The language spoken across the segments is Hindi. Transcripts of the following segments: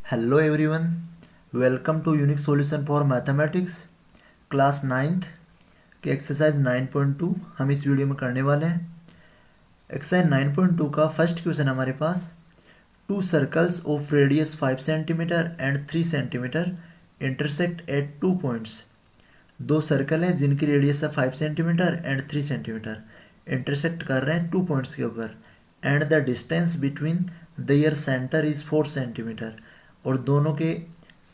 Hello everyone, welcome to unique solution for mathematics class 9th के एक्सरसाइज 9.2 हम इस वीडियो में करने वाले हैं। एक्सरसाइज 9.2 का फर्स्ट क्वेश्चन हमारे पास, two circles of radius 5 centimetre and 3 centimetre intersect at 2 points. दो सर्कल हैं जिनकी रेडियस है 5 सेंटीमीटर एंड 3 सेंटीमीटर, इंटरसेक्ट कर रहे हैं 2 पॉइंट्स के ऊपर, and the distance between their centre is 4 centimetre, और दोनों के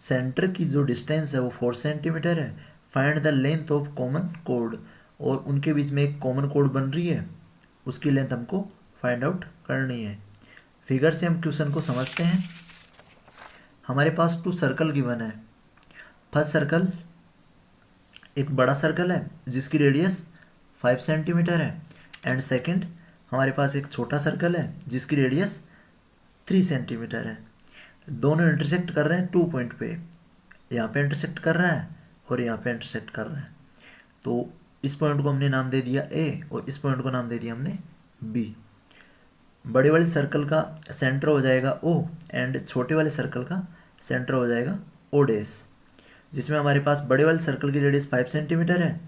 सेंटर की जो डिस्टेंस है वो 4 सेंटीमीटर है। Find the length of common code, और उनके बीच में एक कॉमन कोड बन रही है, उसकी लेंथ हमको फाइंड आउट करनी है। फिगर से हम क्वेश्चन को समझते हैं। हमारे पास 2 सर्कल गिवन है। फर्स्ट सर्कल एक बड़ा सर्कल है जिसकी रेडियस 5 सेंटीमीटर है, एंड सेकंड हमारे पास एक छोटा सर्कल है जिसकी रेडियस 3 सेंटीमीटर है। दोनों इंटरसेक्ट कर रहे हैं 2 पॉइंट पे, यहाँ पे इंटरसेक्ट कर रहा है और यहाँ पे इंटरसेक्ट कर रहा है। तो इस पॉइंट को हमने नाम दे दिया ए और इस पॉइंट को नाम दे दिया हमने बी। बड़े वाले सर्कल का सेंटर हो जाएगा ओ, एंड छोटे वाले सर्कल का सेंटर हो जाएगा ओ डेस, जिसमें हमारे पास बड़े वाले सर्कल की रेडियस 5 सेंटीमीटर है,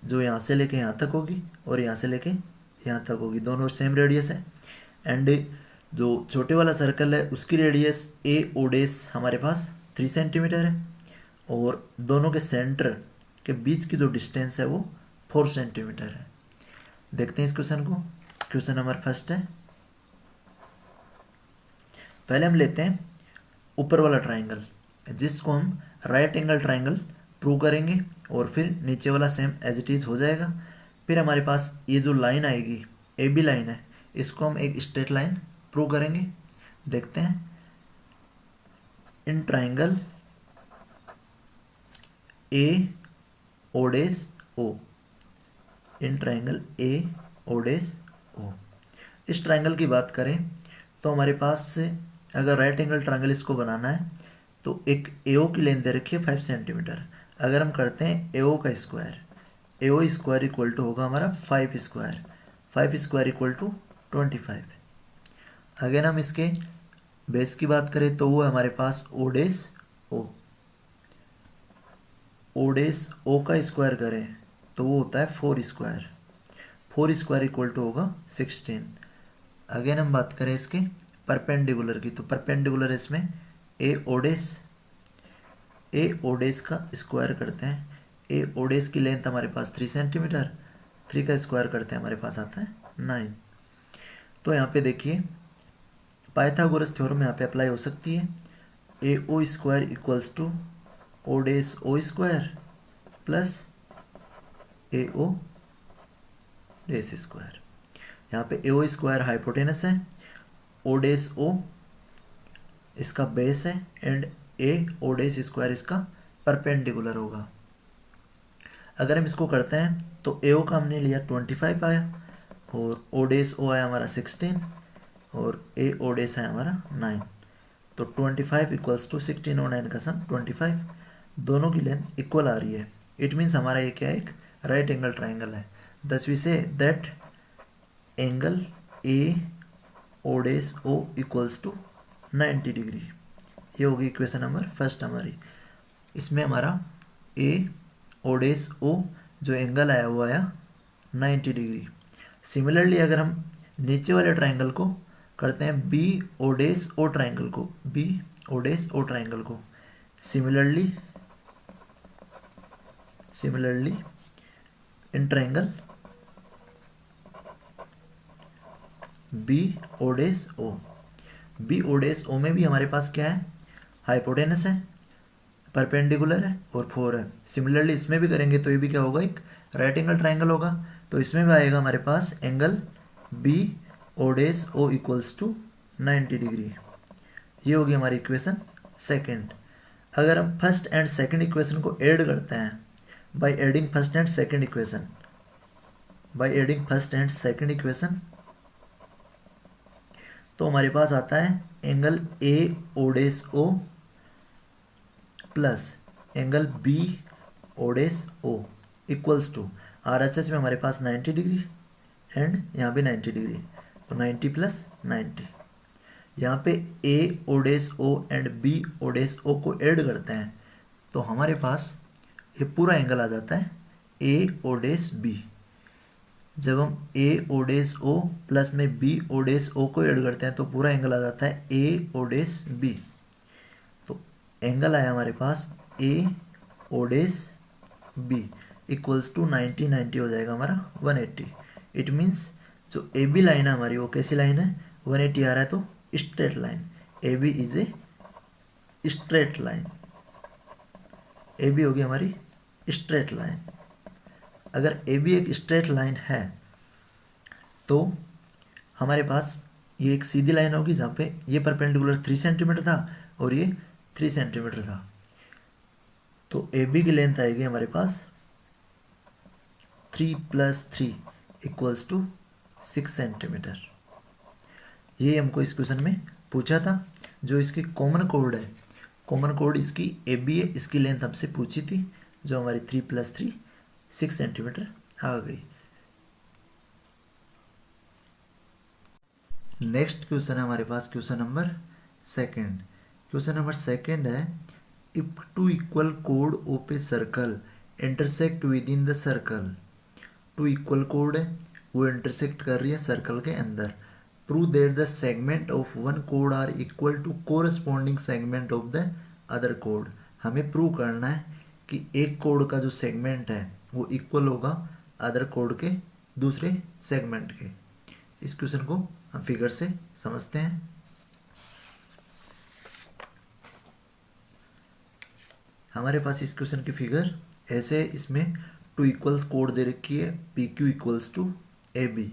जो यहाँ से लेके यहाँ तक होगी और यहाँ से लेके यहाँ तक होगी, दोनों सेम रेडियस है। एंड जो छोटे वाला सर्कल है उसकी रेडियस ए ओ डेस हमारे पास 3 सेंटीमीटर है, और दोनों के सेंटर के बीच की जो डिस्टेंस है वो 4 सेंटीमीटर है। देखते हैं इस क्वेश्चन को। क्वेश्चन नंबर फर्स्ट है, पहले हम लेते हैं ऊपर वाला ट्राइंगल, जिसको हम राइट एंगल ट्राइंगल प्रूव करेंगे, और फिर नीचे वाला सेम एज इट इज़ हो जाएगा। फिर हमारे पास ये जो लाइन आएगी ए बी लाइन है, इसको हम एक स्ट्रेट लाइन प्रूव करेंगे। देखते हैं, in triangle A O dash O, in triangle A O dash ओ। इस ट्राइंगल की बात करें तो हमारे पास से अगर राइट एंगल ट्राइंगल इसको बनाना है तो एक एओ की लेंथ दे रखी है 5 सेंटीमीटर। अगर हम करते हैं एओ का square, AO square equal to होगा हमारा 5 स्क्वायर, 5 स्क्वायर इक्वल टू 25। अगर हम इसके बेस की बात करें तो वो है हमारे पास ओ डेस ओ, ओ डेस ओ का स्क्वायर करें तो वो होता है 4 स्क्वायर, 4 स्क्वायर इक्वल टू होगा 16। अगेन हम बात करें इसके परपेंडिकुलर की, तो परपेंडिकुलर इसमें ए ओडेस का स्क्वायर करते हैं। ए ओडेस की लेंथ हमारे पास 3 सेंटीमीटर, 3 का स्क्वायर करते हैं हमारे पास आता है 9। तो यहाँ पे देखिए पाइथागोरस थ्योरम यहाँ पे अप्लाई हो सकती है। A O square equals to O dash O square plus A O dash square. यहाँ पे ए ओ स्क्वायर हाइपोटेनस है, ओ डेस ओ इसका बेस है, and A O dash square इसका परपेंडिकुलर होगा। अगर हम इसको करते हैं तो ए ओ का हमने लिया 25 आया, और ओ डेस ओ आया हमारा 16, और ए ओ डेस है हमारा 9। तो 25 इक्वल्स टू 16 और 9 का सम 25, दोनों की लेंथ इक्वल आ रही है। इट मीन्स हमारा ये क्या है, एक राइट एंगल ट्राइंगल है। Thus we say that angle A O dash O equals to 90 degree. ये होगी इक्वेशन नंबर फर्स्ट हमारी। इसमें हमारा ए ओ डेस ओ जो एंगल आया वो आया 90 डिग्री। सिमिलरली अगर हम नीचे वाले ट्राइंगल को करते हैं B O dash O triangle को, B O dash O triangle को, similarly in triangle B O dash O, B O dash O में भी हमारे पास क्या है, हाइपोटेनस है, परपेंडिकुलर है और 4 है। सिमिलरली इसमें भी करेंगे तो ये भी क्या होगा, एक राइट एंगल ट्राइंगल होगा। तो इसमें भी आएगा हमारे पास angle B O dash O equals to 90 degree. ये होगी हमारी इक्वेशन सेकंड। अगर हम फर्स्ट एंड सेकंड इक्वेशन को ऐड करते हैं by adding first and second equation, तो हमारे पास आता है angle A O dash O plus angle B O dash O equals to RHS में हमारे पास 90 डिग्री एंड यहाँ भी 90 डिग्री, तो 90 प्लस 90। यहाँ पे ए O dash O and B O dash ओ को ऐड करते हैं तो हमारे पास ये पूरा एंगल आ जाता है ए ओ डेस बी। जब हम ए ओ डेस ओ प्लस में बी ओ डेस ओ को ऐड करते हैं तो पूरा एंगल आ जाता है ए ओ डेस बी। तो एंगल आया हमारे पास ए O days B equals to 90 90 हो जाएगा हमारा 180। इट मीन्स जो ए बी लाइन है हमारी वो कैसी लाइन है, 180 आ रहा है तो straight line. A B is a straight line, A B होगी हमारी स्ट्रेट लाइन। अगर ए बी एक स्ट्रेट लाइन है तो हमारे पास ये एक सीधी लाइन होगी जहाँ पे ये परपेंडिकुलर 3 सेंटीमीटर था और ये 3 सेंटीमीटर था। तो ए बी की लेंथ आएगी हमारे पास 3 + 3 इक्वल्स टू 6 सेंटीमीटर। ये हमको इस क्वेश्चन में पूछा था। जो इसकी कॉमन कोड है, कॉमन कोड इसकी ए बी है, इसकी लेंथ हमसे पूछी थी जो हमारी 3 + 3 6 सेंटीमीटर आ गई। नेक्स्ट क्वेश्चन है हमारे पास question number second. Question number second है if two equal code of a circle intersect with in the circle. To equal कोड है वो इंटरसेक्ट कर रही है सर्कल के अंदर। Prove that the segment of one code are equal to corresponding segment of the other code. हमें प्रूव करना है कि एक कोड का जो सेगमेंट है वो इक्वल होगा अदर कोड के दूसरे सेगमेंट के। इस क्वेश्चन को हम फिगर से समझते हैं। हमारे पास इस क्वेश्चन की फिगर ऐसे, इसमें टू इक्वल्स कोड दे रखी है P Q equals to A B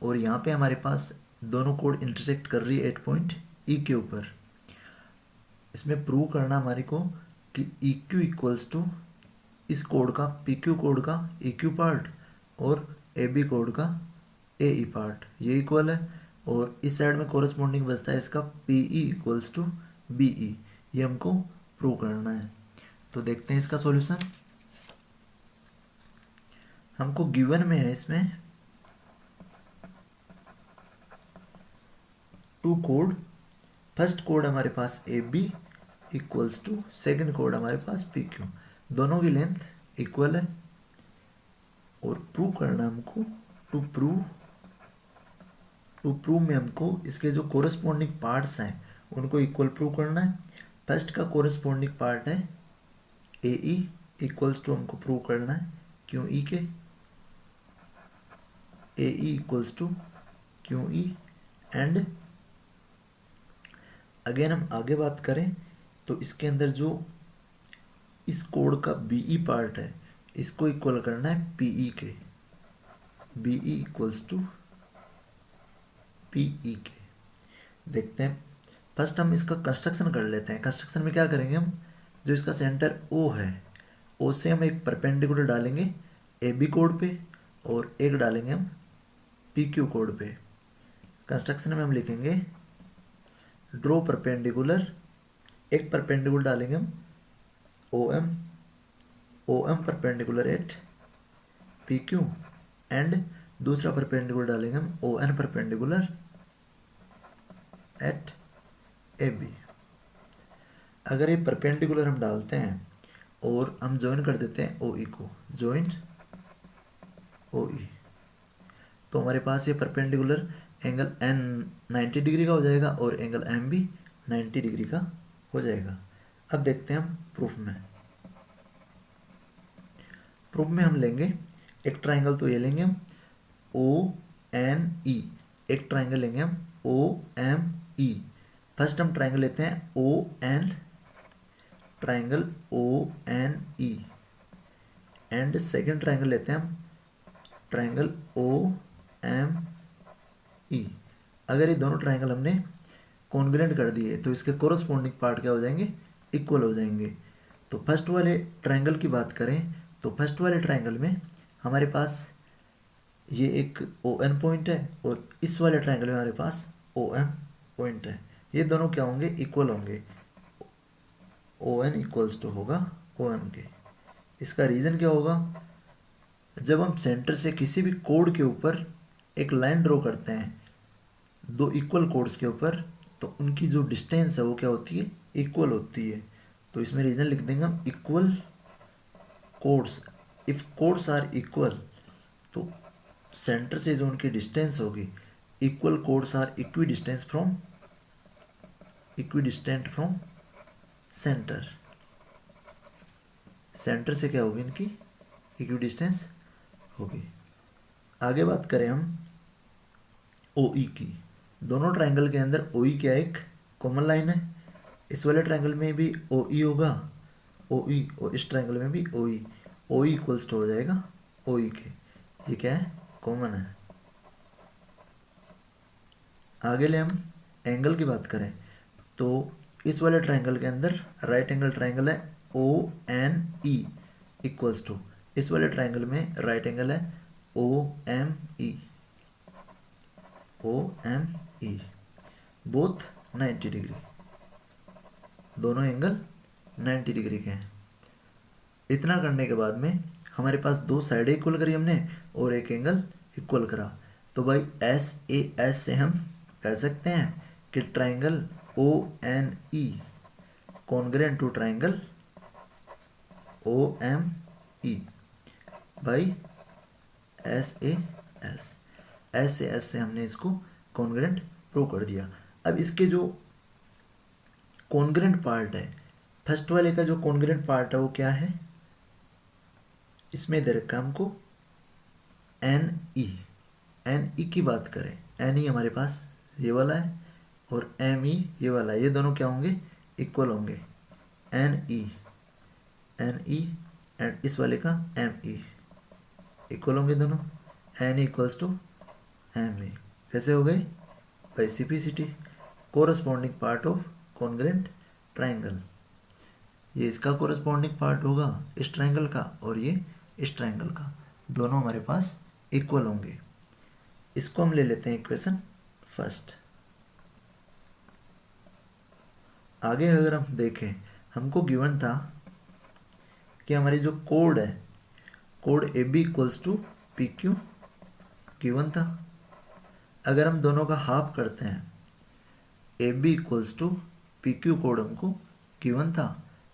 और यहाँ पे हमारे पास दोनों कोड इंटरसेक्ट कर रही है 8 पॉइंट ई के ऊपर। इसमें प्रूव करना हमारे को कि ई क्यू इक्वल्स टू इस कोड का पी क्यू कोड का ई क्यू पार्ट और ए बी कोड का ए ई पार्ट ये इक्वल है और इस साइड में कोरस्पॉन्डिंग बचता है इसका P E equals to B E. ये हमको प्रूव करना है। तो देखते हैं इसका सॉल्यूशन। हमको गिवन में है इसमें टू कोड। फर्स्ट कोड हमारे पास A B equals to second कोड हमारे पास पी क्यू, दोनों की लेंथ इक्वल है और प्रूव करना हमको टू प्रूव में हमको इसके जो कोरस्पॉन्डिंग पार्ट्स हैं उनको इक्वल प्रूव करना है। फर्स्ट का कोरस्पॉन्डिंग पार्ट है ए ई इक्वल्स टू हमको प्रूव करना है क्यू ई के, A E equals to Q E and again हम आगे बात करें तो इसके अंदर जो इस कोड का बी ई पार्ट है इसको इक्वल करना है पी ई के, B E equals to P E के। देखते हैं फर्स्ट हम इसका कंस्ट्रक्शन कर लेते हैं। कंस्ट्रक्शन में क्या करेंगे हम, जो इसका सेंटर ओ है ओ से हम एक परपेंडिकुलर डालेंगे ए बी कोड पे और एक डालेंगे हम पी क्यू कोड पे। कंस्ट्रक्शन में हम लिखेंगे ड्रॉ परपेंडिकुलर, एक परपेंडिकुलर डालेंगे हम O M perpendicular at P Q and दूसरा परपेंडिकुलर डालेंगे हम O N perpendicular at A B. अगर ये परपेंडिकुलर हम डालते हैं और हम ज्वाइन कर देते हैं ओ ई को, ज्वाइन ओ ई, तो हमारे पास ये परपेंडिकुलर एंगल एन 90 डिग्री का हो जाएगा और एंगल एम भी 90 डिग्री का हो जाएगा। अब देखते हैं हम प्रूफ में हम लेंगे एक ट्राइंगल, तो ये लेंगे हम ओ एन ई, एक ट्राइंगल लेंगे हम ओ एम ई। फर्स्ट हम ट्राइंगल लेते हैं O N, triangle O N E and second triangle लेते हैं हम ट्राइंगल ओ एम ई। अगर ये दोनों ट्राइंगल हमने कॉन्ग्रुएंट कर दिए तो इसके कोरस्पॉन्डिंग पार्ट क्या हो जाएंगे, इक्वल हो जाएंगे। तो फर्स्ट वाले ट्राइंगल की बात करें तो फर्स्ट वाले ट्राइंगल में हमारे पास ये एक ओ एन पॉइंट है और इस वाले ट्राइंगल में हमारे पास ओ एम पॉइंट है। ये दोनों क्या होंगे, इक्वल होंगे। ओ एन इक्वल्स टू होगा ओ एम के। इसका रीज़न क्या होगा, जब हम सेंटर से किसी भी कोड के ऊपर एक लाइन ड्रॉ करते हैं, दो इक्वल कोड्स के ऊपर तो उनकी जो डिस्टेंस है वो क्या होती है, इक्वल होती है। तो इसमें रीजन लिख देंगे हम equal chords. If chords are equal, तो सेंटर से जो उनकी डिस्टेंस होगी, equal chords are equidistant from centre. Centre से क्या होगी, इनकी इक्विडिस्टेंस होगी। आगे बात करें हम ओ ई की। दोनों ट्रायंगल के अंदर ओ ई क्या एक कॉमन लाइन है। इस वाले ट्रायंगल में भी ओ ई होगा, ओ ई, और इस ट्रायंगल में भी ओ ई। ओ ई इक्वल्स टू हो जाएगा ओ ई के। ये क्या है, कॉमन है। आगे ले हम एंगल की बात करें तो इस वाले ट्रायंगल के अंदर राइट एंगल ट्रायंगल है O N E equals to, इस वाले ट्रायंगल में राइट एंगल है O M E, O M E, both 90 degree. दोनों एंगल 90 डिग्री के हैं। इतना करने के बाद में हमारे पास दो साइडें इक्वल करी हमने और एक एंगल इक्वल करा। तो भाई एस ए एस से हम कह सकते हैं कि triangle O N E congruent to triangle O M E by S A S. S A S से हमने इसको कॉन्ग्रेंट प्रूव कर दिया। अब इसके जो कॉन्ग्रेंट पार्ट है, फर्स्ट वाले का जो कॉन्ग्रेंट पार्ट है वो क्या है, इसमें दे रखा हमको एन ई। एन ई की बात करें, एन ई हमारे पास ये वाला है और एम ई ये वाला है, ये दोनों क्या होंगे, इक्वल होंगे। एन ई एंड इस वाले का एम ई इक्वल होंगे दोनों। N equals to M E कैसे हो गए, by simplicity. Corresponding part of congruent triangle, ये इसका कोरस्पॉन्डिंग पार्ट होगा इस ट्रायंगल का और ये इस ट्रायंगल का, दोनों हमारे पास इक्वल होंगे। इसको हम ले लेते हैं इक्वेशन फर्स्ट। आगे अगर हम देखें, हमको गिवन था कि हमारी जो कोड है, कोड A B equals to P Q given था। अगर हम दोनों का हाफ करते हैं, A B equals to P Q कोड हमको गिवन था।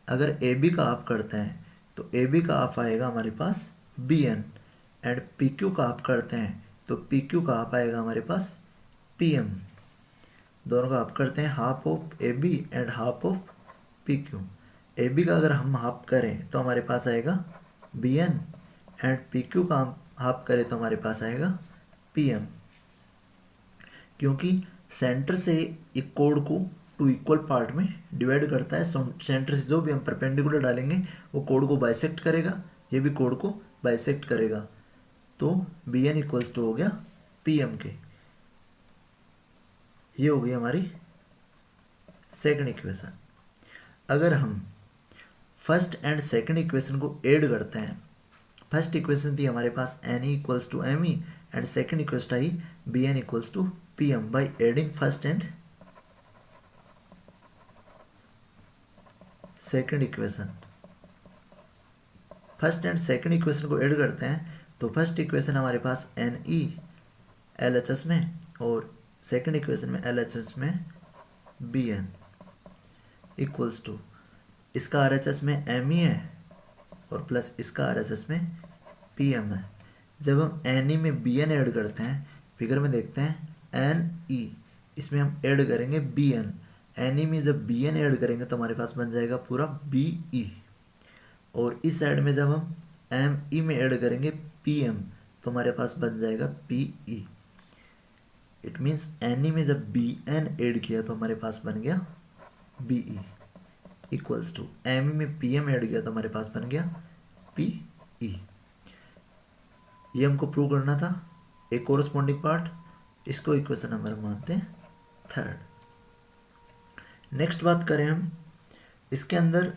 अगर ए बी का हाफ करते हैं तो ए बी का हाफ आएगा हमारे पास B N, and P Q का हाफ करते हैं तो पी क्यू का हाफ आएगा हमारे पास पी एम। दोनों का हाफ करते हैं, half of A B and half of P Q. A B का अगर हम हाफ करें तो हमारे पास आएगा B N, and P Q का हम हाफ करें तो हमारे पास आएगा पी एम। क्योंकि सेंटर से एक कोड को टू इक्वल पार्ट में डिवाइड करता है, सेंटर से जो भी हम परपेंडिकुलर डालेंगे वो कोड को बाइसेक्ट करेगा, ये भी कोड को बाइसेक्ट करेगा। तो बी एन इक्वल्स टू हो गया पी एम के। ये हो गई हमारी सेकंड इक्वेशन। अगर हम फर्स्ट एंड सेकंड इक्वेशन को ऐड करते हैं, फर्स्ट इक्वेशन थी हमारे पास N E equals to M E and second equation आई B N equals to P M. By adding first and second equation, first and second equation को ऐड करते हैं तो फर्स्ट इक्वेशन हमारे पास N E L H S में और सेकंड इक्वेशन में एल एच एस में बी एन इक्वल्स टू, इसका आर एच एस में एम ई है और प्लस इसका आर एच एस में पी एम है। जब हम एन ई में बी एन ऐड करते हैं, फिगर में देखते हैं एन ई, इसमें हम ऐड करेंगे बी एन। एन ई में जब बी एन ऐड करेंगे तो हमारे पास बन जाएगा पूरा बी ई, और इस साइड में जब हम एम ई में ऐड करेंगे पी एम तो हमारे पास बन जाएगा P E. It means N E में जब बी एन ऐड किया तो हमारे पास बन गया B E equals to M E में पी एम ऐड किया तो हमारे पास बन गया पी ई। ये हमको प्रूव करना था एक कोरस्पॉन्डिंग पार्ट, इसको इक्वेशन नंबर मानते हैं थर्ड। नेक्स्ट बात करें हम, इसके अंदर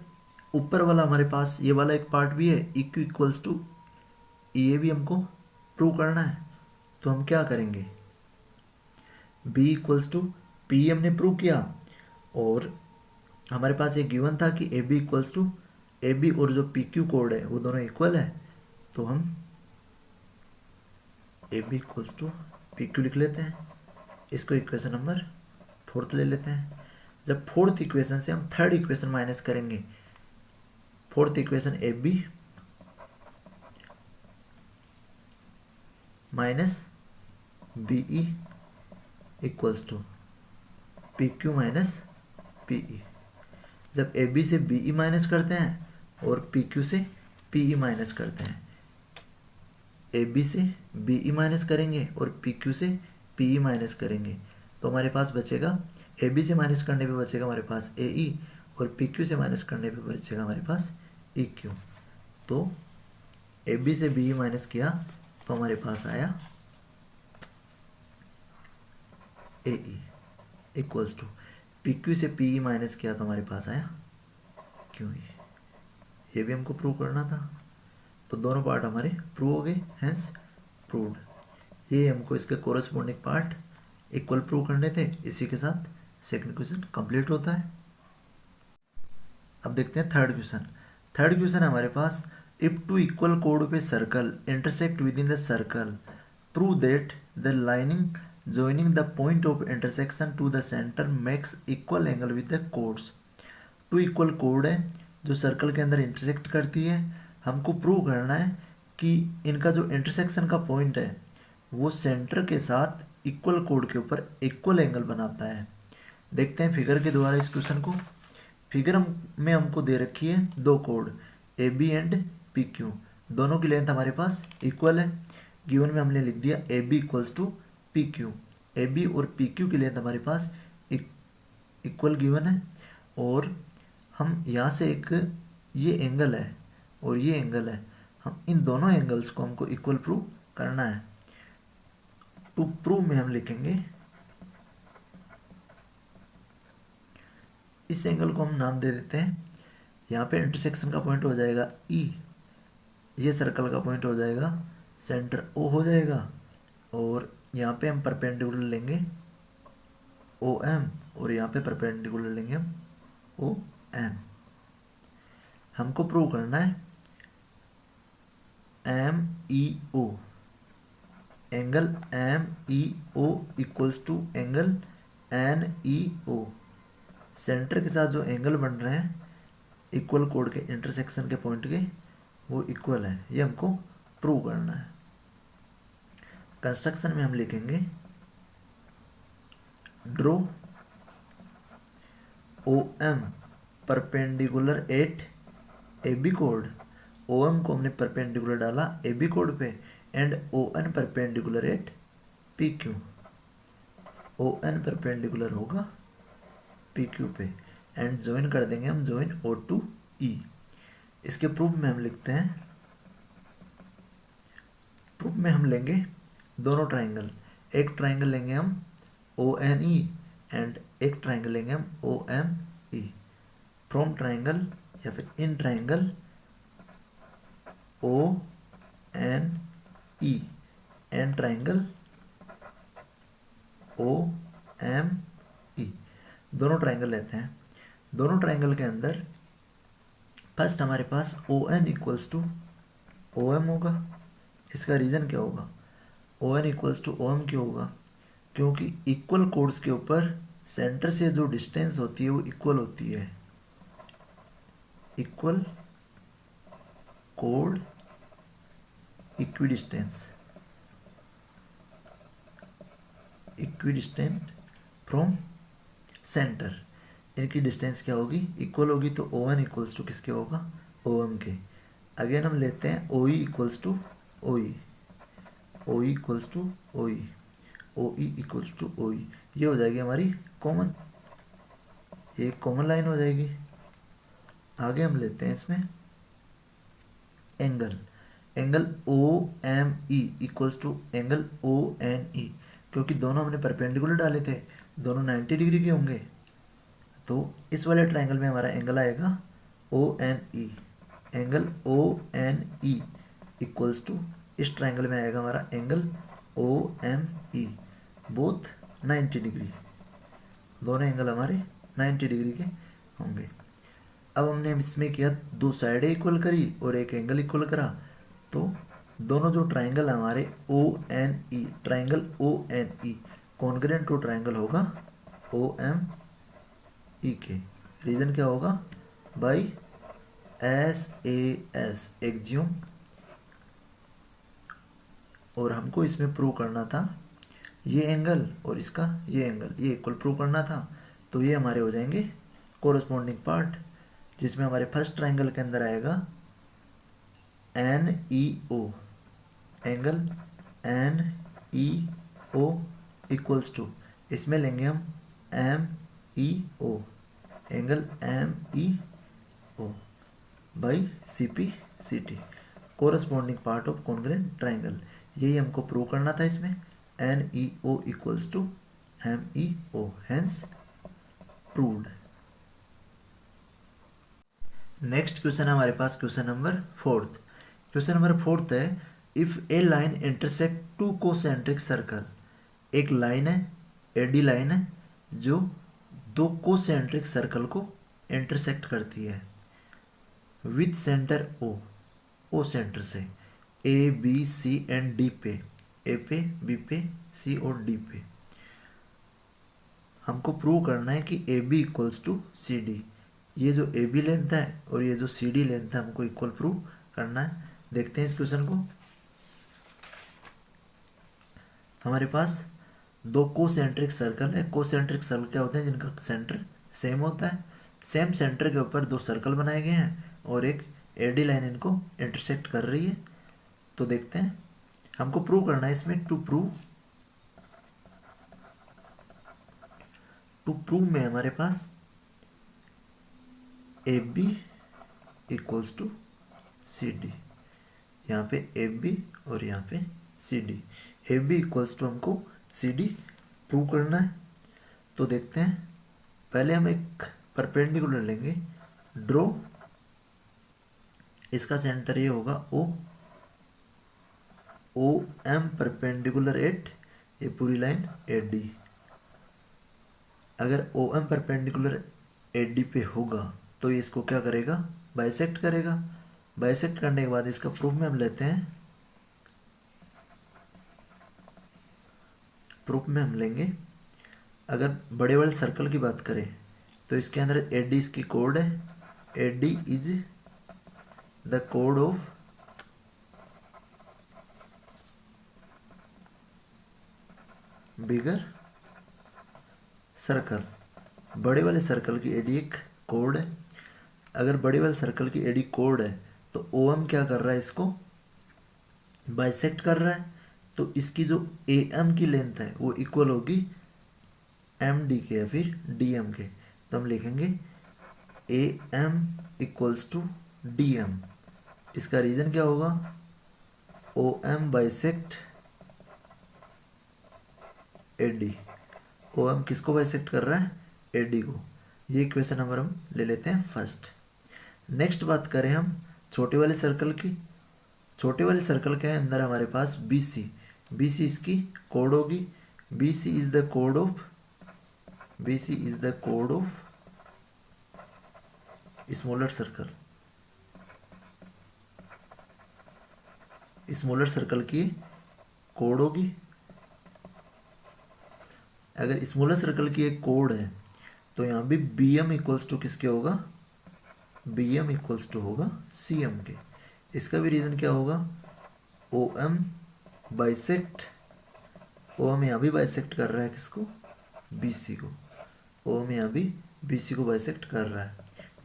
ऊपर वाला हमारे पास ये वाला एक पार्ट भी है ई क्यू इक्वल्स टू, ये भी हमको प्रूव करना है। तो हम क्या करेंगे, बी इक्वल्स टू पी हमने प्रूव किया और हमारे पास ये गिवन था कि A B equals to A B और जो पी क्यू कोड है वो दोनों इक्वल है। तो हम A B equals to P Q लिख लेते हैं, इसको इक्वेशन नंबर फोर्थ ले लेते हैं। जब फोर्थ इक्वेशन से हम थर्ड इक्वेशन माइनस करेंगे, fourth equation A B minus B E equals to P Q minus P E. जब ए बी से बी ई माइनस करते हैं और पी क्यू से पी ई माइनस करते हैं, ए बी से बी ई माइनस करेंगे और पी क्यू से पी ई माइनस करेंगे, तो हमारे पास बचेगा, ए बी से माइनस करने पे बचेगा हमारे पास ए ई, और पी क्यू से माइनस करने पे बचेगा हमारे पास ई क्यू। तो ए बी से बी ई माइनस किया तो हमारे पास आया A E equals to P Q से पी ई माइनस किया तो हमारे पास आया क्यू ई। ये भी हमको प्रूव करना था, तो दोनों पार्ट हमारे प्रूव हो गए, हेंस प्रूव्ड। ये हमको इसके कोरस्पॉन्डिंग पार्ट इक्वल प्रूव करने थे। इसी के साथ सेकंड क्वेश्चन कंप्लीट होता है। अब देखते हैं थर्ड क्वेश्चन। थर्ड क्वेश्चन हमारे पास, इफ टू इक्वल कोड पे circle intersect with in the circle prove that the lining joining the point of intersection to the center makes equal angle with the chords। Two equal कोड है जो सर्कल के अंदर इंटरसेक्ट करती है, हमको प्रूव करना है कि इनका जो इंटरसेक्शन का पॉइंट है वो सेंटर के साथ इक्वल कोड के ऊपर इक्वल एंगल बनाता है। देखते हैं फिगर के द्वारा इस क्वेश्चन को। फिगर में हमको दे रखी है दो कोड A B and P Q, दोनों की लेंथ हमारे पास इक्वल है। गिवन में हमने लिख दिया A B equals to P Q, A B और पी क्यू की लेंथ हमारे पास इक्वल गिवन है, और हम यहाँ से एक ये एंगल है और ये एंगल है, हम इन दोनों एंगल्स को हमको इक्वल प्रूव करना है। टू प्रूव में हम लिखेंगे, इस एंगल को हम नाम दे देते हैं, यहाँ पे इंटरसेक्शन का पॉइंट हो जाएगा ई, ये सर्कल का पॉइंट हो जाएगा सेंटर ओ हो जाएगा, और यहाँ पे हम परपेंडिकुलर लेंगे ओ एम, और यहाँ पे परपेंडिकुलर लेंगे हम ओ एन। हमको प्रूव करना है M E O, angle M E O equals to angle N E O. Centre के साथ जो एंगल बन रहे हैं इक्वल कोड के इंटरसेक्शन के पॉइंट के, वो इक्वल है, ये हमको प्रूव करना है। कंस्ट्रक्शन में हम लिखेंगे draw O M perpendicular at A B कोड। ओ एम को हमने परपेंडिकुलर डाला ए बी कोड पे, and O N perpendicular at P Q. O N perpendicular होगा पी क्यू पे, एंड ज्वाइन कर देंगे हम, ज्वाइन ओ टू ई। इसके प्रूफ में हम लिखते हैं, प्रूफ में हम लेंगे दोनों ट्राइंगल, एक ट्राइंगल लेंगे हम ओ एन ई एंड एक ट्राइंगल लेंगे हम O M E. From triangle या फिर in triangle O N E and triangle O M E, दोनों ट्राइंगल लेते हैं। दोनों ट्राइंगल के अंदर फर्स्ट हमारे पास O N equals to O M होगा। इसका रीज़न क्या होगा, O N equals to O M क्यों होगा, क्योंकि इक्वल कोड्स के ऊपर सेंटर से जो डिस्टेंस होती है वो इक्वल होती है। Equal code equidistance, equidistant from centre, इनकी डिस्टेंस क्या होगी, इक्वल होगी। तो ओ एन इक्वल्स टू किसके होगा, ओ एम के। अगेन हम लेते हैं ओ ई equals to O E, O E equals to O E, O E equals to ओ ई, ये हो जाएगी हमारी कॉमन, ये कॉमन लाइन हो जाएगी। आगे हम लेते हैं इसमें angle, angle O M E equals to angle O N E, क्योंकि दोनों हमने परपेंडिकुलर डाले थे, दोनों 90 डिग्री के होंगे, तो इस वाले ट्राइंगल में हमारा एंगल आएगा O N E, angle O N E equals to, इस ट्राइंगल में आएगा हमारा angle O M E, both 90 degree, दोनों एंगल हमारे 90 डिग्री के होंगे। अब हमने इसमें किया, दो साइडें इक्वल करी और एक एंगल इक्वल करा, तो दोनों जो ट्राइंगल हमारे O N E, triangle O N E congruent to triangle होगा OMEK। रीजन क्या होगा? By SAS axiom. और हमको इसमें प्रूव करना था ये एंगल और इसका ये एंगल, ये इक्वल प्रूव करना था। तो ये हमारे हो जाएंगे कोरस्पॉन्डिंग पार्ट, जिसमें हमारे फर्स्ट ट्राइंगल के अंदर आएगा NEO, angle NEO equals to, इसमें लेंगे हम MEO, angle MEO by CPCT, corresponding part of congruent triangle. यही हमको प्रूव करना था इसमें, NEO equals to MEO, hence proved. Next question हमारे पास क्वेश्चन नंबर 4। क्वेश्चन नंबर 4 है, if a line intersect two concentric circle. एक लाइन है, AD लाइन है, जो दो कोसेंट्रिक सर्कल को इंटरसेक्ट करती है विथ सेंटर O सेंटर से ABC एंड D पे, A पे, B पे, C और D पे। हमको प्रूव करना है कि AB इक्वल्स टू CD। ये जो AB लेंथ है और ये जो CD लेंथ है हमको इक्वल प्रूव करना है। देखते हैं इस क्वेश्चन को। हमारे पास दो कोसेंट्रिक सर्कल है। कोसेंट्रिक सर्कल क्या होते हैं? जिनका सेंटर सेम होता है। सेम सेंटर के ऊपर दो सर्कल बनाए गए हैं और एक AD लाइन इनको इंटरसेक्ट कर रही है। तो देखते हैं, हमको प्रूव करना है इसमें। टू प्रूव में हमारे पास AB इक्वल्स टू CD, यहाँ पे AB और यहाँ पे CD। AB इक्वल्स टू हमको CD प्रूव करना है। तो देखते हैं, पहले हम एक परपेंडिकुलर लेंगे, ड्रॉ। इसका सेंटर ये होगा OM परपेंडिकुलर एट, ये पूरी लाइन AD। अगर OM परपेंडिकुलर AD पे होगा तो ये इसको क्या करेगा? बाइसेक्ट करेगा। बाइसेक्ट करने के बाद इसका प्रूफ में हम लेते हैं, प्रूफ में हम लेंगे, अगर बड़े बड़े सर्कल की बात करें तो इसके अंदर AD इसकी कोड है। AD is the code of bigger circle. बड़े वाले सर्कल की AD एक कोड है। अगर बड़े वाले सर्कल की AD कोड है तो OM क्या कर रहा है? इसको बाइसेक्ट कर रहा है। तो इसकी जो AM की लेंथ है वो इक्वल होगी MD के या फिर DM के। तो हम लिखेंगे AM इक्वल्स टू DM। इसका रीजन क्या होगा? OM bisect AD। OM किसको बाइसेक्ट कर रहा है? AD को। ये क्वेश्चन नंबर हम ले लेते हैं फर्स्ट। नेक्स्ट बात करें हम छोटे वाले सर्कल की। छोटे वाले सर्कल के अंदर हमारे पास BC इसकी कोड होगी। BC is the code of smaller circle. Smaller circle की कोड होगी। अगर स्मॉलर सर्कल की एक कोड है तो यहाँ भी BM इक्वल्स टू किसके होगा? BM इक्वल्स टू होगा CM के। इसका भी रीज़न क्या होगा? OM बाइसेक्ट, OM यहाँ भी बाइसेक्ट कर रहा है किसको? BC को। OM यहाँ भी BC को बाइसेक्ट कर रहा है।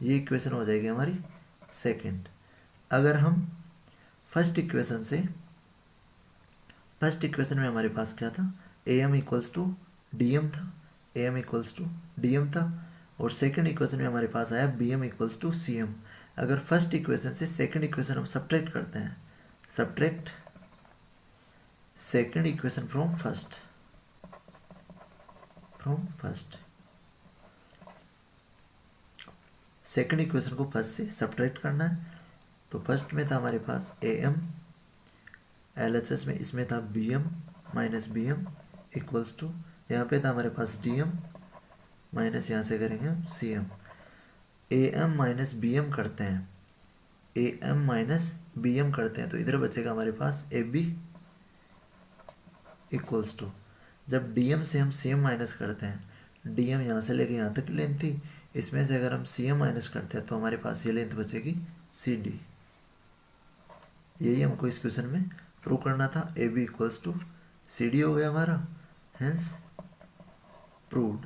ये इक्वेशन हो जाएगी हमारी सेकंड। अगर हम फर्स्ट इक्वेशन में हमारे पास क्या था? AM इक्वल्स टू DM था, AM इक्वल्स टू DM था। और सेकंड इक्वेशन में हमारे पास आया BM इक्वल्स टू CM। अगर फर्स्ट इक्वेशन से सेकंड इक्वेशन हम सब्ट्रैक्ट करते हैं, subtract second equation from first, second equation को फर्स्ट से सब्ट्रैक्ट करना है। तो फर्स्ट में था हमारे पास AM, LHS में इसमें था BM minus BM equals to, यहाँ पे था हमारे पास DM माइनस यहाँ से करेंगे हम CM। AM माइनस BM करते हैं, AM माइनस BM करते हैं तो इधर बचेगा हमारे पास AB इक्वल्स टू, जब DM से हम CM माइनस करते हैं डी एम यहाँ से लेके यहाँ तक की लेंथ थी, इसमें से अगर हम सी एम माइनस करते हैं तो हमारे पास ये लेंथ बचेगी सी डी। यही हमको इस क्वेश्चन में प्रूव करना था। A B equals to C D हो गया हमारा, हेंस प्रूव्ड।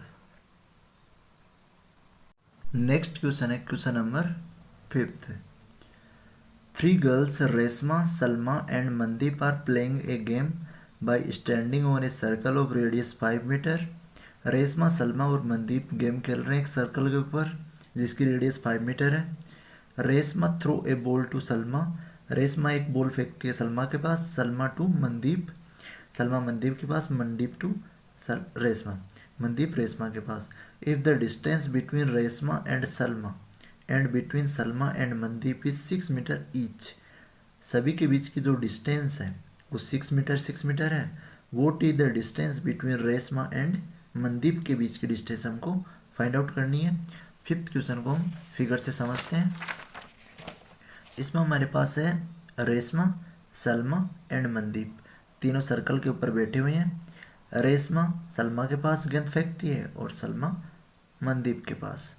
नेक्स्ट क्वेश्चन है question number 5th। Three girls, Resma, Salma and Mandeep are playing a game by standing on a circle of radius 5 metre. Reshma, Salma और मनदीप गेम खेल रहे हैं एक सर्कल के ऊपर जिसकी रेडियस 5 मीटर है। Reshma throw a ball to Salma, Reshma एक बॉल फेंकती है सलमा के पास। सलमा टू मनदीप, सलमा मनदीप के पास। मनदीप टू रेशमा, मनदीप रेशमा के पास। If the distance between Reshma and Salma and between Salma and Mandeep is 6 metre each, सभी के बीच की जो डिस्टेंस है वो 6 मीटर है। Vote is the distance between Reshma and Mandeep के बीच की डिस्टेंस हमको फाइंड आउट करनी है। 5th क्वेश्चन को हम फिगर से समझते हैं। इसमें हमारे पास है रेशमा, सलमा एंड मनदीप, तीनों सर्कल के ऊपर बैठे हुए हैं। रेशमा सलमा के पास गेंद फेंकती है और सलमा मनदीप के पास।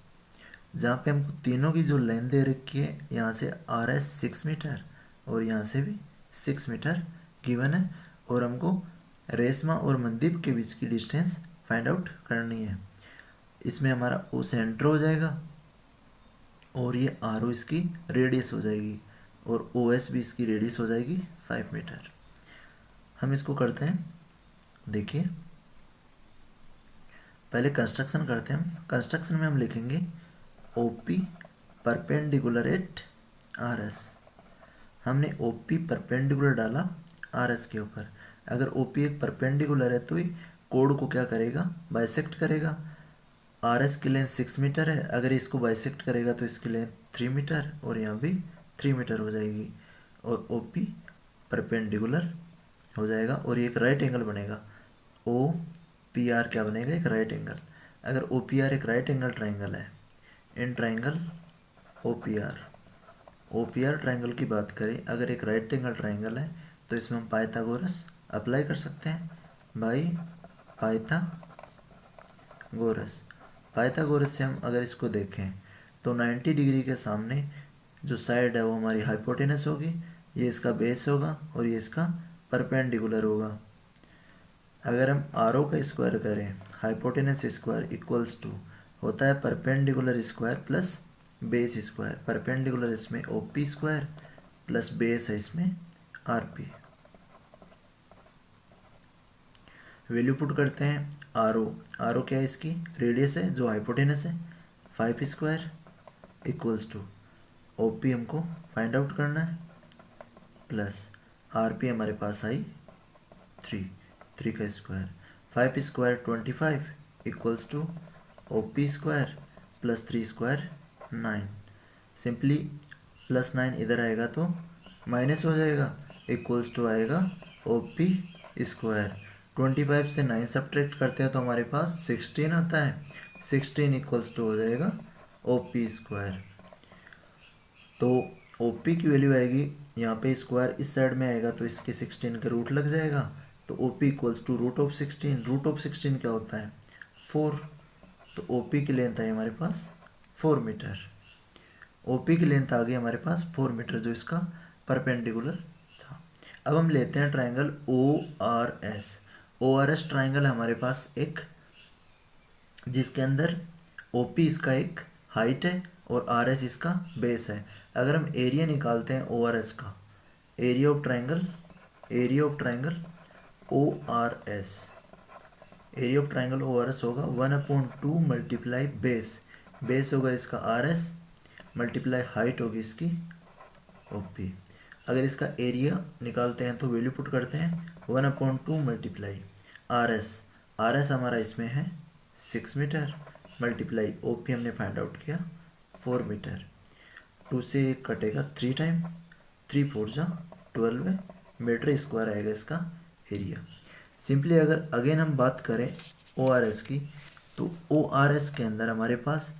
जहाँ पे हमको तीनों की जो लेंथ दे रखी है, यहाँ से आर एस 6 मीटर और यहाँ से भी 6 मीटर गिवन है, और हमको रेशमा और मनदीप के बीच की डिस्टेंस फाइंड आउट करनी है। इसमें हमारा ओ सेंटर हो जाएगा और ये आर ओ इसकी रेडियस हो जाएगी और ओ एस भी इसकी रेडियस हो जाएगी 5 मीटर। हम इसको करते हैं, देखिए पहले कंस्ट्रक्शन करते हैं। कंस्ट्रक्शन में हम लिखेंगे OP परपेंडिकुलर एट RS। हमने OP परपेंडिकुलर डाला RS के ऊपर। अगर OP एक परपेंडिकुलर है तो ये कोड को क्या करेगा, बाइसेक्ट करेगा। RS की लेंथ 6 मीटर है, अगर इसको बाइसेक्ट करेगा तो इसकी लेंथ 3 मीटर और यहाँ भी 3 मीटर हो जाएगी और OP परपेंडिकुलर हो जाएगा और ये एक राइट एंगल बनेगा। OPR क्या बनेगा, एक राइट एंगल। अगर OPR एक राइट एंगल ट्राइंगल है, इन ट्राइंगल OPR ट्राइंगल की बात करें, अगर एक राइट एंगल ट्राइंगल है तो इसमें हम पाइथागोरस अप्लाई कर सकते हैं बाई पाइथागोरस से हम अगर इसको देखें तो 90 डिग्री के सामने जो साइड है वो हमारी हाइपोटेनस होगी, ये इसका बेस होगा और ये इसका परपेंडिकुलर होगा। अगर हम आर ओ का स्क्वायर करें, हाइपोटेनस स्क्वायर इक्वल्स टू होता है perpendicular square plus base square. Perpendicular इसमें OP स्क्वायर प्लस बेस है इसमें RP। वैल्यू पुट करते हैं। आर ओ क्या है, इसकी रेडियस है जो हाइपोटेनस है 5 स्क्वायर इक्वल्स टू OP हमको फाइंड आउट करना है प्लस RP हमारे पास आई 3 का square. 5 square 25 equals to OP square plus 3 square 9। Simply plus 9 इधर आएगा तो माइनस हो जाएगा, इक्वल्स टू आएगा OP स्क्वायर। 25 से 9 सब्ट्रैक्ट करते हैं तो हमारे पास 16 आता है। 16 इक्वल्स टू हो जाएगा OP स्क्वायर। तो OP की वैल्यू आएगी, यहाँ पे स्क्वायर इस साइड में आएगा तो इसके 16 का रूट लग जाएगा, तो OP equals to root of 16। Root of 16 क्या होता है, 4। तो OP की लेंथ आई हमारे पास 4 मीटर। OP की लेंथ आ गई हमारे पास 4 मीटर जो इसका परपेंडिकुलर था। अब हम लेते हैं ट्राइंगल ORS। ORS ट्राइंगल हमारे पास एक जिसके अंदर OP इसका एक हाइट है और RS इसका बेस है। अगर हम एरिया निकालते हैं ORS का, area of triangle ORS, area of triangle ORS होगा 1/2 मल्टीप्लाई बेस होगा इसका RS मल्टीप्लाई हाइट होगी इसकी OP। अगर इसका एरिया निकालते हैं तो वैल्यू पुट करते हैं 1/2 मल्टीप्लाई RS हमारा इसमें है 6 मीटर मल्टीप्लाई OP हमने फाइंड आउट किया 4 मीटर। 2 से कटेगा 3 टाइम, 3 4 जा 12 मीटर स्क्वायर आएगा इसका एरिया। सिंपली अगर अगेन हम बात करें ORS की, तो ORS के अंदर हमारे पास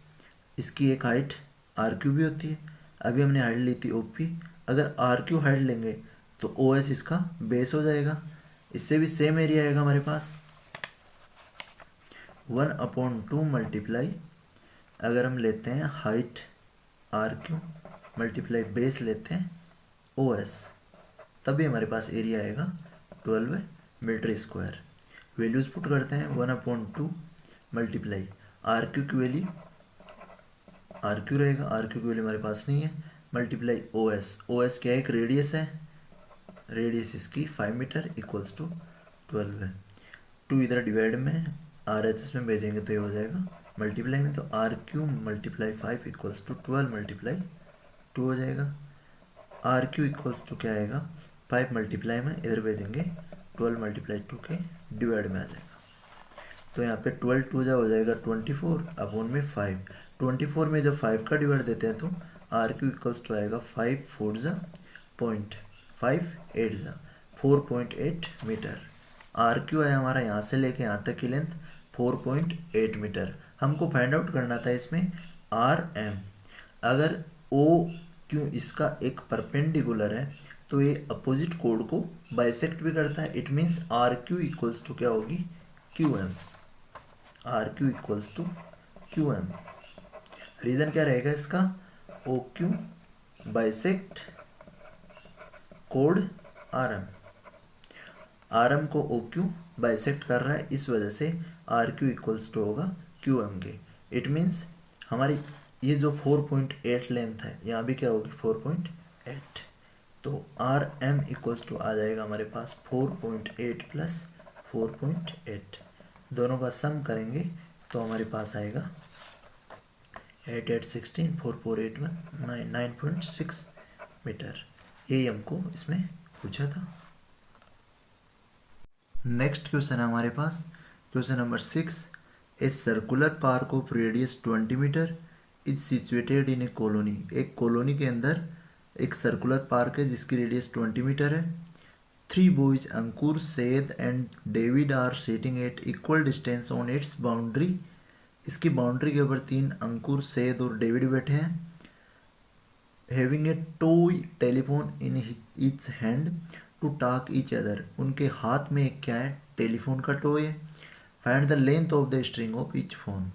इसकी एक हाइट RQ भी होती है। अभी हमने हाइट ली थी OP, अगर RQ हाइट लेंगे तो OS इसका बेस हो जाएगा, इससे भी सेम एरिया आएगा हमारे पास। 1/2 मल्टीप्लाई, अगर हम लेते हैं हाइट RQ मल्टीप्लाई बेस लेते हैं OS, तभी हमारे पास एरिया आएगा 12 मीटर स्क्वायर। वैल्यूज़ पुट करते हैं 1/2 मल्टीप्लाई RQ की वैल्यू RQ रहेगा, RQ की वैल्यू हमारे पास नहीं है, मल्टीप्लाई OS क्या है, एक रेडियस है, रेडियस इसकी 5 मीटर इक्वल्स टू 12 है। 2 इधर डिवाइड में RHS में भेजेंगे तो ये हो जाएगा मल्टीप्लाई में, तो RQ multiply 5 equals to 12 multiply 2 हो जाएगा। RQ इक्वल्स टू क्या आएगा, 5 मल्टीप्लाई में इधर भेजेंगे 12 मल्टीप्लाई 2 के डिवाइड में आ जाएगा। तो यहाँ पे 12 2 हो जाएगा 24 अपॉन में 5। 24 में जब 5 का डिवाइड देते हैं तो RQ इक्वल्स टू आएगा 5 4 पॉइंट 5 8 4.8 मीटर। RQ है हमारा यहाँ से लेके यहाँ तक की लेंथ 4.8 मीटर। हमको फाइंड आउट करना था इसमें RM। अगर OQ इसका एक परपेंडिकुलर है तो ये अपोजिट कोड को बाइसेक्ट भी करता है। It means RQ equals to क्या होगी, QM। RQ equals to QM। Reason क्या रहेगा इसका, OQ बाइसेक्ट कोड RM को OQ बाइसेक्ट कर रहा है, इस वजह से RQ इक्वल्स टू होगा QM के। इट मीन्स हमारी ये जो 4.8 लेंथ है यहाँ भी क्या होगी 4.8, तो RM इक्वल्स टू आ जाएगा हमारे पास 4.8 प्लस 4.8, दोनों का सम करेंगे तो हमारे पास आएगा 8 8 16 4 4 8 1 9.6 मीटर। यही हमको इसमें पूछा था। नेक्स्ट क्वेश्चन है हमारे पास question number 6। A circular park of radius 20 metre is situated in a colony. एक कॉलोनी के अंदर एक सर्कुलर पार्क है जिसकी रेडियस 20 मीटर है। 3 boys Ankur, Syed and David are sitting at equal distance on its boundary. इसकी बाउंड्री के ऊपर 3 अंकुर, सैयद और डेविड बैठे हैं। Having a toy telephone in each hand to talk each other. उनके हाथ में एक क्या है, टेलीफोन का टॉय है। Find the length of the string of each phone.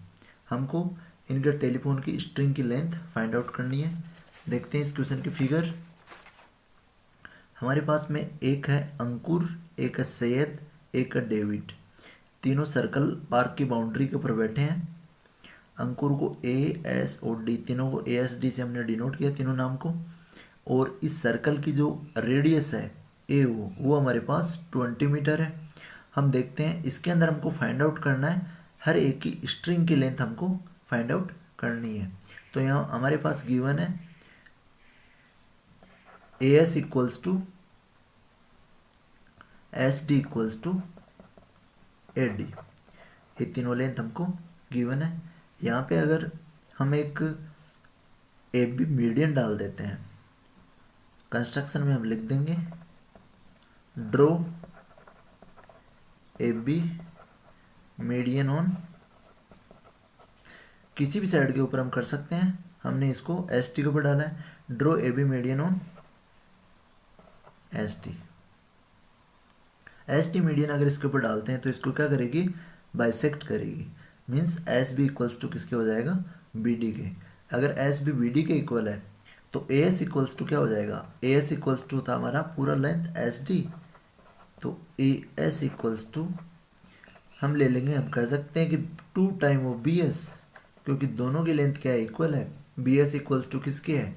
हमको इनके टेलीफोन की स्ट्रिंग की लेंथ फाइंड आउट करनी है। देखते हैं इस क्वेश्चन की फिगर। हमारे पास में एक है अंकुर, एक है सैयद, एक है डेविड। तीनों सर्कल पार्क की बाउंड्री के ऊपर बैठे हैं। अंकुर को AS और D, तीनों को ASD से हमने डिनोट किया तीनों नाम को। और इस सर्कल की जो रेडियस है AO वो हमारे पास 20 मीटर है। हम देखते हैं इसके अंदर हमको फाइंड आउट करना है, हर एक की स्ट्रिंग की लेंथ हमको फाइंड आउट करनी है। तो यहाँ हमारे पास गिवन है AS equals to SD equals to AD, ये तीनों लेंथ हमको गिवन है। यहाँ पे अगर हम एक AB मीडियन डाल देते हैं, कंस्ट्रक्शन में हम लिख देंगे ड्रॉ AB मीडियन ऑन, किसी भी साइड के ऊपर हम कर सकते हैं। हमने इसको ST के ऊपर डाला है, draw AB median on ST median अगर इसके ऊपर डालते हैं तो इसको क्या करेगी, बाइसेक्ट करेगी। मीन्स SB इक्वल्स टू किसके हो जाएगा, BD के। अगर SB BD के इक्वल है तो AS इक्वल्स टू क्या हो जाएगा, AS इक्वल्स टू था हमारा पूरा लेंथ SD, तो AS इक्वल्स टू हम ले लेंगे, हम कह सकते हैं कि 2 टाइम ऑफ BS, क्योंकि दोनों की लेंथ क्या है, इक्वल है। BS इक्वल्स टू किसके है,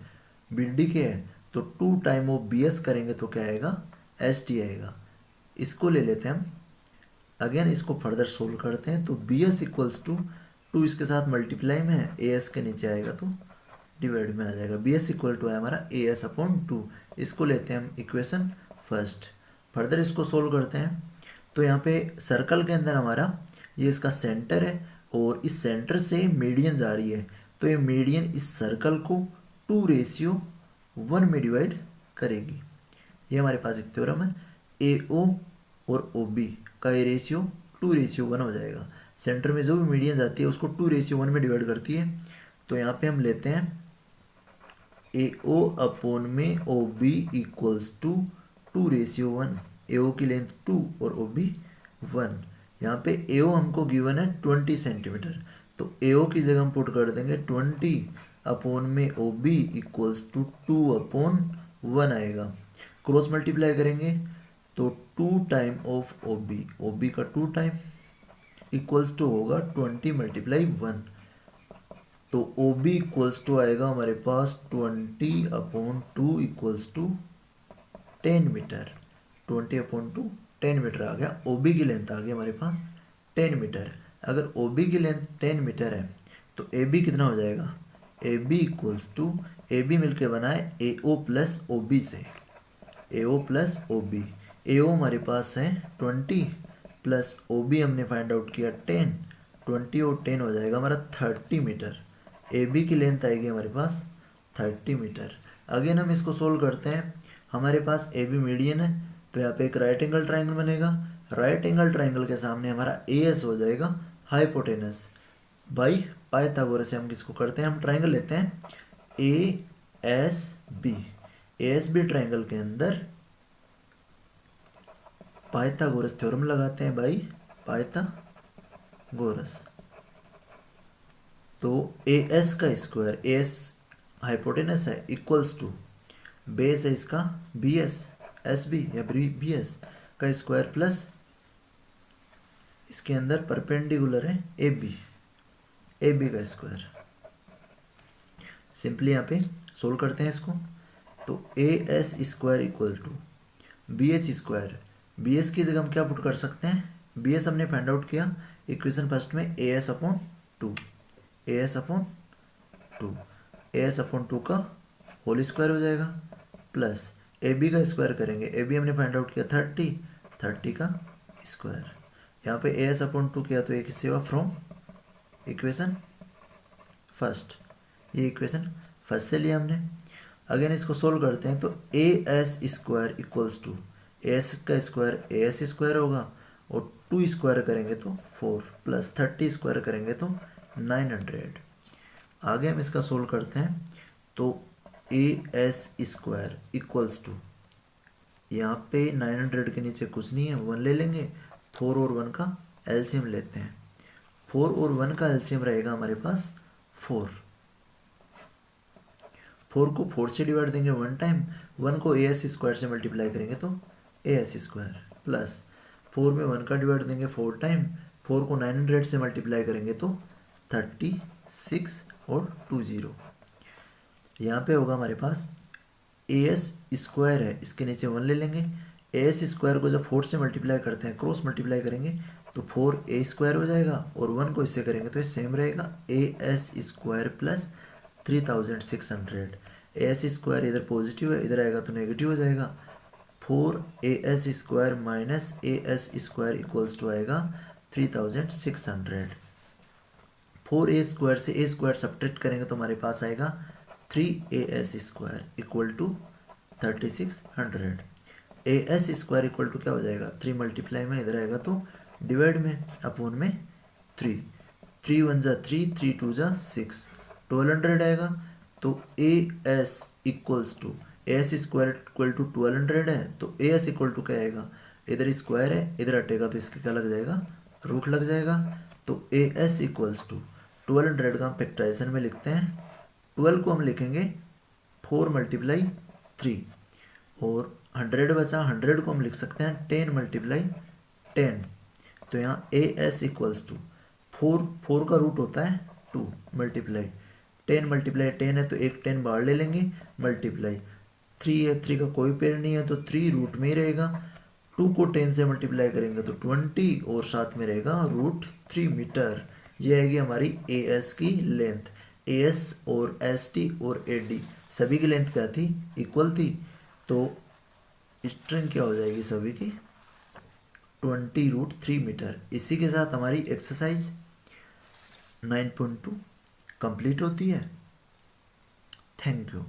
BD के है, तो 2 टाइम ऑफ BS करेंगे तो क्या आएगा, ST आएगा। इसको ले लेते हैं हम, अगेन इसको फर्दर सोल्व करते हैं। तो BS इक्वल्स टू 2 इसके साथ मल्टीप्लाई में है, AS के नीचे आएगा तो डिवाइड में आ जाएगा। BS इक्वल टू है हमारा AS अपॉन 2। इसको लेते हैं हम इक्वेशन फर्स्ट, फर्दर इसको सोल्व करते हैं। तो यहाँ पे सर्कल के अंदर हमारा ये इसका सेंटर है और इस सेंटर से मीडियन जा रही है, तो ये मीडियन इस सर्कल को 2:1 में डिवाइड करेगी। ये हमारे पास एक थ्योरम है। AO और OB का ये रेशियो 2:1 हो जाएगा। सेंटर में जो भी मीडियन जाती है उसको 2:1 में डिवाइड करती है। तो यहाँ पे हम लेते हैं AO अपॉन में OB इक्वल्स टू 2:1। AO की लेंथ 2 और OB 1। यहाँ पे AO हमको गिवन है 20 सेंटीमीटर, तो AO की जगह हम पुट कर देंगे 20 अपॉन में OB इक्वल्स टू 2/1 आएगा। क्रॉस मल्टीप्लाई करेंगे तो 2 टाइम ऑफ OB का 2 टाइम इक्वल्स टू होगा 20 मल्टीप्लाई 1, तो OB इक्वल्स टू आएगा हमारे पास 20/2 इक्वल्स टू 10 मीटर। 20/2 10 मीटर आ गया। OB की लेंथ आ गई हमारे पास 10 मीटर। अगर OB की लेंथ 10 मीटर है तो AB कितना हो जाएगा, AB इक्वल्स टू, AB मिलके बना है AO प्लस OB से, AO प्लस OB। AO हमारे पास है 20 प्लस OB हमने फाइंड आउट किया 10, 20 और 10 हो जाएगा हमारा 30 मीटर। AB की लेंथ आएगी हमारे पास 30 मीटर। अगेन हम इसको सोल्व करते हैं। हमारे पास AB मीडियन है, तो यहाँ पे एक राइट एंगल ट्राइंगल बनेगा। राइट एंगल ट्राइंगल के सामने हमारा AS हो जाएगा हाइपोटेनस बाई पाइथागोरस से हम किसको करते हैं, हम ट्राइंगल लेते हैं ASB। ASB ट्राइंगल के अंदर पाइथागोरस थ्योरम लगाते हैं बाई पाइथागोरस। तो AS का स्क्वायर, AS हाइपोटेनस है, इक्वल्स टू बेस है इसका BS, SB या BS का स्क्वायर प्लस इसके अंदर परपेंडिकुलर है AB का स्क्वायर। सिंपली यहाँ पे सोल्व करते हैं इसको, तो AS square equal to BH square. BS की जगह हम क्या पुट कर सकते हैं, BS हमने फाइंड आउट किया इक्वेशन फर्स्ट में AS/2, AS/2 का होल स्क्वायर हो जाएगा प्लस AB का स्क्वायर करेंगे, AB हमने फाइंड आउट किया 30 का स्क्वायर। यहाँ पे AS/2 किया तो ये किससे हुआ, फ्रॉम इक्वेशन फर्स्ट, ये इक्वेशन फर्स्ट से लिया हमने। अगेन इसको सोल्व करते हैं तो AS square equals to, AS का स्क्वायर AS स्क्वायर होगा और 2 स्क्वायर करेंगे तो 4 प्लस 30 स्क्वायर करेंगे तो 900। आगे हम इसका सोल्व करते हैं तो AS स्क्वायर इक्वल्स टू, यहाँ पे 900 के नीचे कुछ नहीं है, 1 ले लेंगे, 4 और 1 का एलसीएम लेते हैं। 4 और 1 का एलसीएम रहेगा हमारे पास 4 को 4 से डिवाइड देंगे 1 टाइम, 1 को AS स्क्वायर से मल्टीप्लाई करेंगे तो AS स्क्वायर प्लस 4 में 1 का डिवाइड देंगे 4 टाइम, 4 को 900 से मल्टीप्लाई करेंगे तो 36 और 20। यहाँ पे होगा हमारे पास AS स्क्वायर है, इसके नीचे 1 ले लेंगे। AS स्क्वायर को जब 4 से मल्टीप्लाई करते हैं, क्रॉस मल्टीप्लाई करेंगे तो 4A स्क्वायर हो जाएगा और 1 को इससे करेंगे तो ये सेम रहेगा, AS square plus 3600। AS square इधर पॉजिटिव है, इधर आएगा तो नेगेटिव हो जाएगा। 4AS square minus AS square equals to आएगा 3600। 4A स्क्वायर से A स्क्वायर सब्ट्रैक्ट करेंगे तो हमारे पास आएगा 3AS square equal to 3600। AS square equal to क्या हो जाएगा, 3 मल्टीप्लाई में इधर आएगा तो डिवाइड में अपॉन में 3, 3 1 जा 3, 3 2 जा 6, 1200 आएगा। तो AS equals to, AS square equal to 1200 है, तो AS इक्वल टू क्या आएगा, इधर स्क्वायर है, इधर हटेगा तो इसके क्या लग जाएगा, रूट लग जाएगा। तो AS इक्वल्स टू 1200 का हम फैक्टराइजेशन में लिखते हैं, 12 को हम लिखेंगे 4 मल्टीप्लाई 3 और 100 बचा, 100 को हम लिख सकते हैं 10 मल्टीप्लाई 10। तो यहाँ AS इक्वल्स टू 4 का रूट होता है 2 मल्टीप्लाई 10 मल्टीप्लाई 10 है तो एक 10 बाहर ले लेंगे, मल्टीप्लाई 3 है, 3 का कोई पेयर नहीं है तो 3 रूट में ही रहेगा। 2 को 10 से मल्टीप्लाई करेंगे तो 20 और साथ में रहेगा √3 मीटर। ये आएगी हमारी AS की लेंथ। AS और ST और AD सभी की लेंथ क्या थी, इक्वल थी, तो स्ट्रिंग क्या हो जाएगी सभी की 20√3 मीटर। इसी के साथ हमारी एक्सरसाइज 9.2 कंप्लीट होती है। Thank you.